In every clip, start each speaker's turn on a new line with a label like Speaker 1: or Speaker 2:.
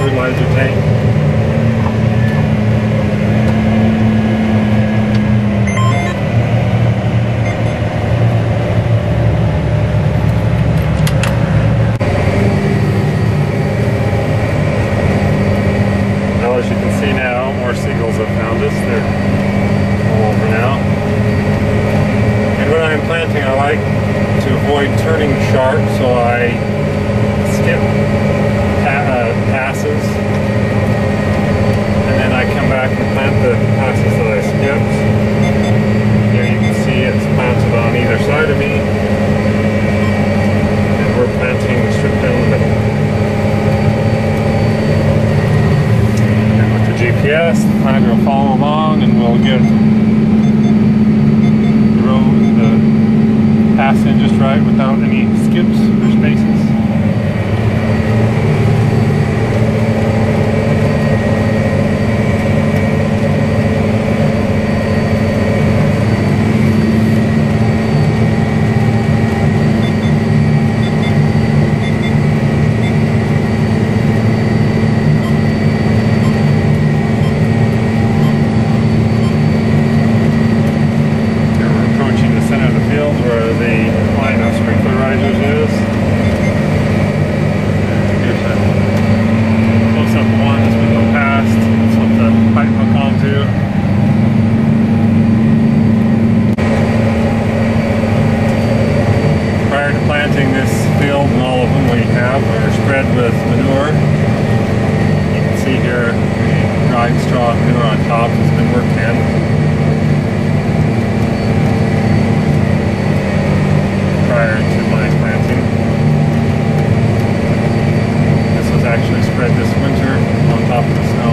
Speaker 1: fertilizer tank. Well, as you can see now, more seagulls have found us. They're all over now. And when I'm planting, I like to avoid turning sharp, so I skip passes, and then I come back and plant the passes that I skipped. Here you can see it's planted on either side of me, and we're planting straight down the middle. And with the GPS, the planter will follow along, and we'll get the pass in just right without any skips or spaces. With manure. You can see here the dried straw manure on top has been worked in. Prior to my planting. This was actually spread this winter on top of the snow.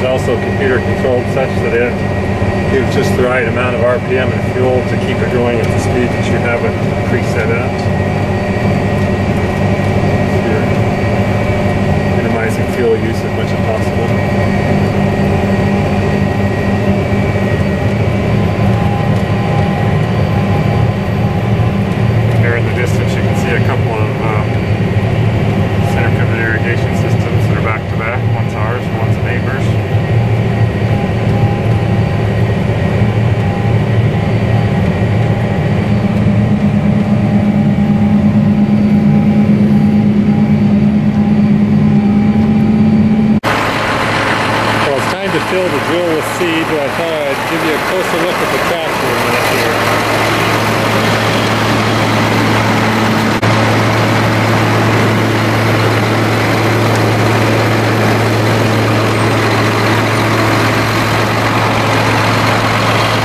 Speaker 1: Also computer controlled such that it gives just the right amount of RPM and fuel to keep it going at the speed that you have it preset at. You're minimizing fuel use as much as possible. There in the distance you can see a couple of center pivot irrigation systems that are back to back. One's ours, one's a neighbor's. To fill the drill with seed, but I thought I'd give you a closer look at the tractor in a minute here.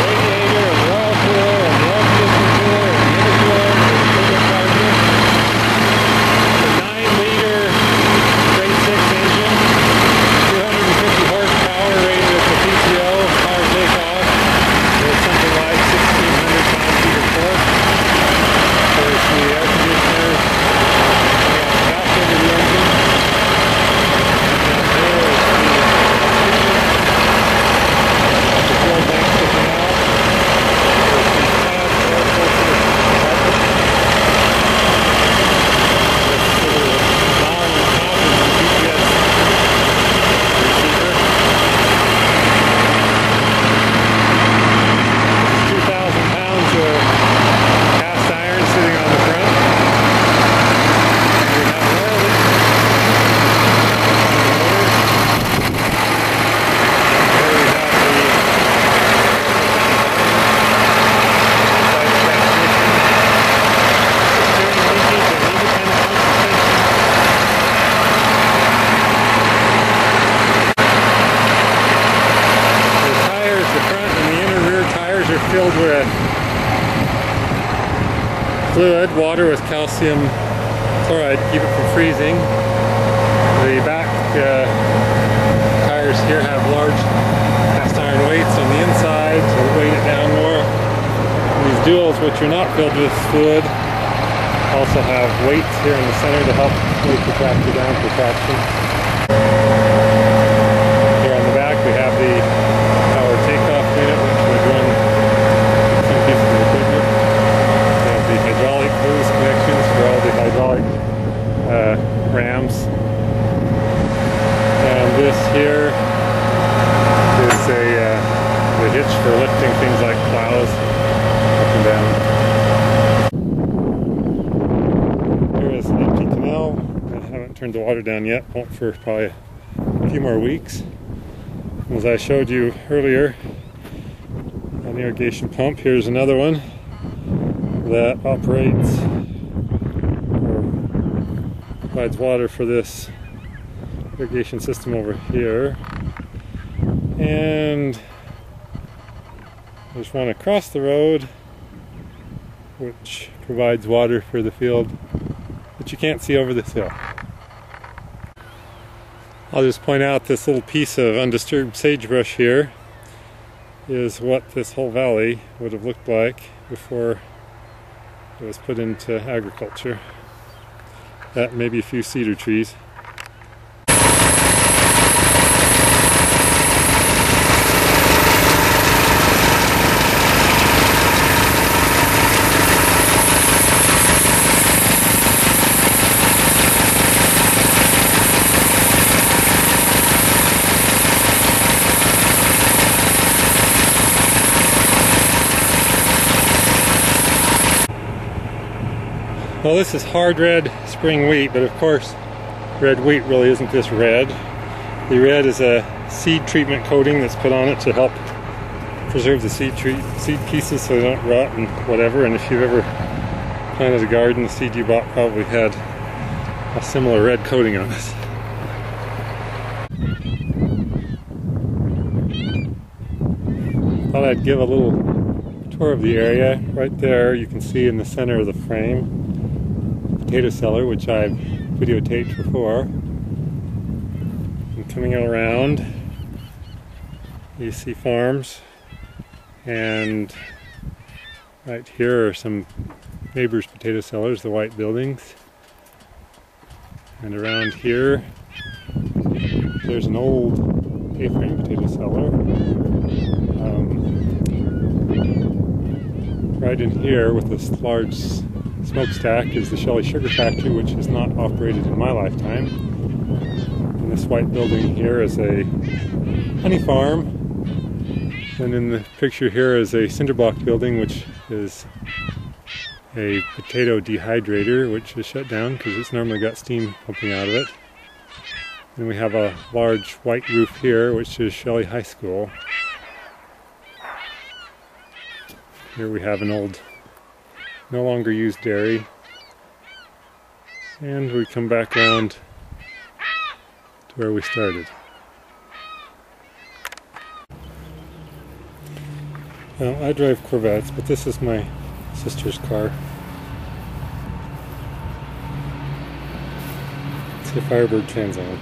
Speaker 1: Radiator and oil cooler and the air conditioning cooler and the intercooler and the turbocharger. The 9-liter straight 6 engine, 250 horsepower. Rated at the PTO, power takeoff, with something like 1,600 pound-feet of torque. filled with fluid, water with calcium chloride to keep it from freezing. The back tires here have large cast iron weights on the inside to weight it down more. And these duals, which are not filled with fluid, also have weights here in the center to help weight the tractor down for traction. Here on the back we have the power takeoff unit, which would run some pieces of equipment. We have the hydraulic hose connections for all the hydraulic rams. And this here is the hitch for lifting things like plows up and down. Here is an empty canal. I haven't turned the water down yet, won't for probably a few more weeks. As I showed you earlier, an irrigation pump. Here's another one that operates or provides water for this irrigation system over here. And there's one across the road which provides water for the field that you can't see over this hill. I'll just point out this little piece of undisturbed sagebrush here is what this whole valley would have looked like before it was put into agriculture. That and maybe a few cedar trees. Well, this is hard red spring wheat, but of course red wheat really isn't this red. The red is a seed treatment coating that's put on it to help preserve the seed pieces so they don't rot and whatever. And if you've ever planted a garden, the seed you bought probably had a similar red coating on it. Thought I'd give a little tour of the area. Right there you can see in the center of the frame potato cellar, which I've videotaped before. And coming around, you see farms, and right here are some neighbors' potato cellars, the white buildings. And around here, there's an old A-frame potato cellar. Right in here with this large smokestack is the Shelley Sugar Factory, which is not operated in my lifetime. And this white building here is a honey farm. And in the picture here is a cinderblock building, which is a potato dehydrator, which is shut down because it's normally got steam pumping out of it. And we have a large white roof here, which is Shelley High School. Here we have an old, no longer used dairy. And we come back around to where we started. Now, I drive Corvettes, but this is my sister's car. It's a Firebird Trans Am.